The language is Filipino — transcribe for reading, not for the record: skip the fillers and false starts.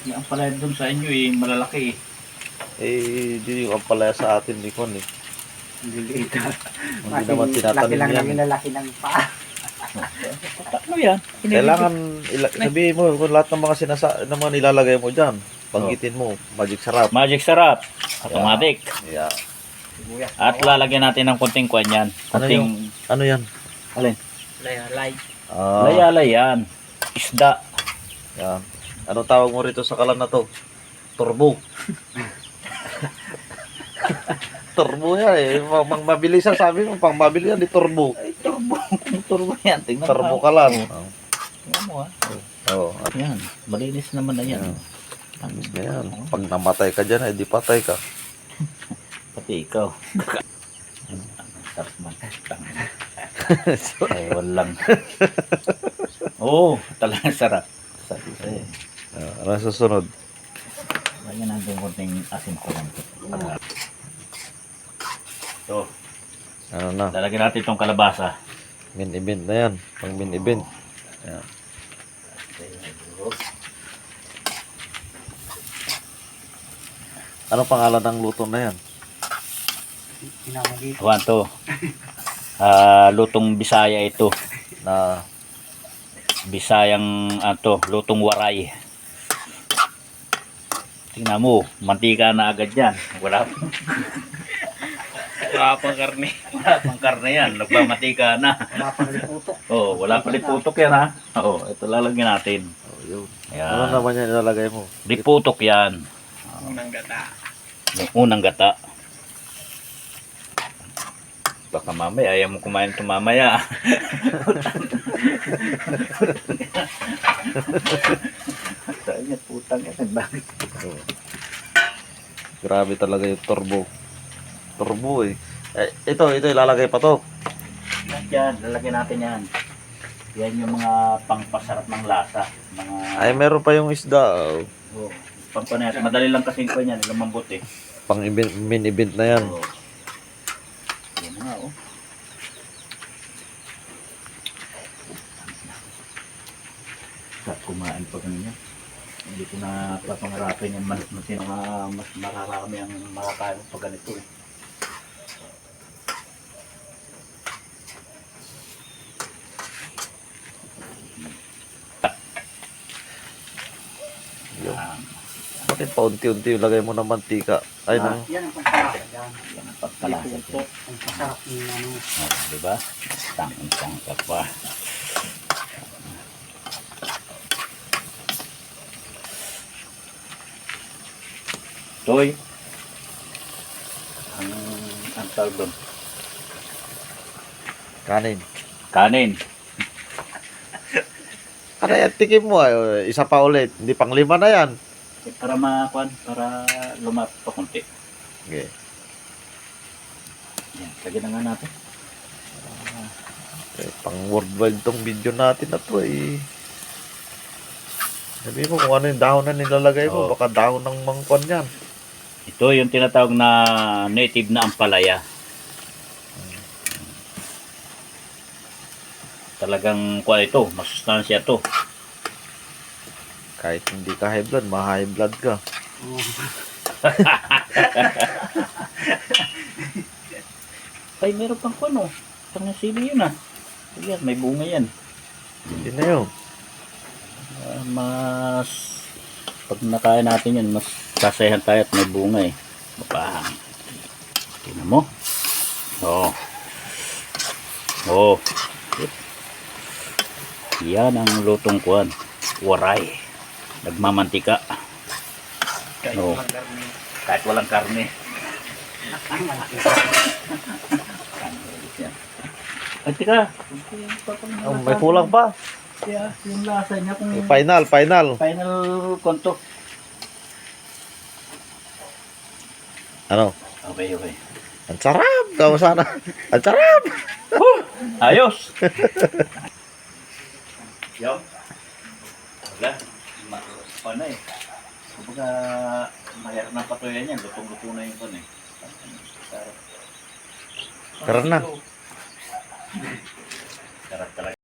Yung ampalaya doon sa inyo eh, malalaki eh. Di yung ampalaya sa atin, di ko eh. Hindi Hindi naman tinatanim lang yan. namin na laki ng paa. Tatlo yan. Kailangan, sabihin mo, kung lahat ng mga naman ilalagay mo dyan, banggitin mo, magic sarap. Magic sarap. Automatic. Yeah. At lalagyan natin ng konting kwan yan. Konting, Ano yan? alin? Layalay. Layalay yan. Isda. Yan. Anong tawag mo rito sa kalan na to? Turbo. Turbo yan eh. Pang mabilis yan, sabi mo, pang mabilis yan, di turbo. Ay, turbo. Turbo yan. Tingnan Turbo mo. kalan. Tingnan mo ha. Oo. Yan. Malinis naman na yan. Yan. Pag namatay ka dyan, di patay ka. Pati ikaw. Sarap man. Ay, walang. Oo, talagang sarap. Sarap eh. Ano susunod? Lagyan natin konting asin ko lang. Ito. Ano na? Lalagyan natin itong kalabasa. Main event na yan. Pang main event. Yan. Ano pangalan ng luto na yan? Juan to. Lutong Bisaya ito. Na Bisayang lutong waray. Tingnan mo, mantika na agad yan. Wala pang karne. Wala pang karne yan. Nagmamatika na. Wala pang liputok. Oh, wala pa liputok yan ha. Oo, ito lalagyan natin. yun. Ayan. Ano naman yan ilalagay mo? Liputok yan. Unang gata. Yung unang gata. Baka mamaya, ayaw mo kumain ito mamaya. Saan niya, putang yan. Bakit? Grabe talaga yung turbo. Turbo eh. Ito ilalagay pa to. Yan, lalagyan natin yan. Yan yung mga pangpasarap ng lasa. Mga, Ay, meron pa yung isda. oh, pangpanayat. Madali lang kasing ko yan, lumambot eh. Pang event, main event na yan. Oh. Yan nga oh. Sarap kumain pa kanina. Hindi ko na papangarapin yung mas mararami ang makakain pag ganito eh. Yun. Bakit paunti-unti yung lagay mo ng mantika? Ay, nang Yan ang pansarap. Yan. Yan ang pagkalasa. Liputok. Ang pasarap ng ano. Oh, diba? Tangin-tang ka pa. Toy. Ang tawag doon. kanin. Kanin. Ano yan, tikim mo. Isa pa ulit. Hindi pang 5 na yan. Para makuan, para lumap pa konti. Okay. Yan, lagyan na nga natin. Pang worldwide tong video natin na to eh. Sabi mo kung ano yung dahon na nilalagay mo. Oo. Baka dahon ng mangkon yan. Ito yung tinatawag na native na ampalaya. Talagang kuha ito, masustansya to. Kahit hindi ka high blood, ma-high blood ka. Ay, meron pang kuno. Pang sili yun ah. Yan, may bunga yan. Hindi na yun. Mas pag nakain natin yan, mas kasayahan tayo at may bunga eh. Baka. Tingnan mo. Oo. Oo. Yan ang lutong kuwan. Waray. Nagmamantika. No. Kahit walang karne. Ay, tika. May kulang pa. Yeah, yung lasa niya kung Final. final konto. Ano? Okay. Ang sarap! Tama sana. Ang sarap! Ayos! Yo. Wala. Paano eh. Kumbaga, mahirap na patuyan yan. Lutong-luto na yung pan eh. Tara na. Sarap talaga.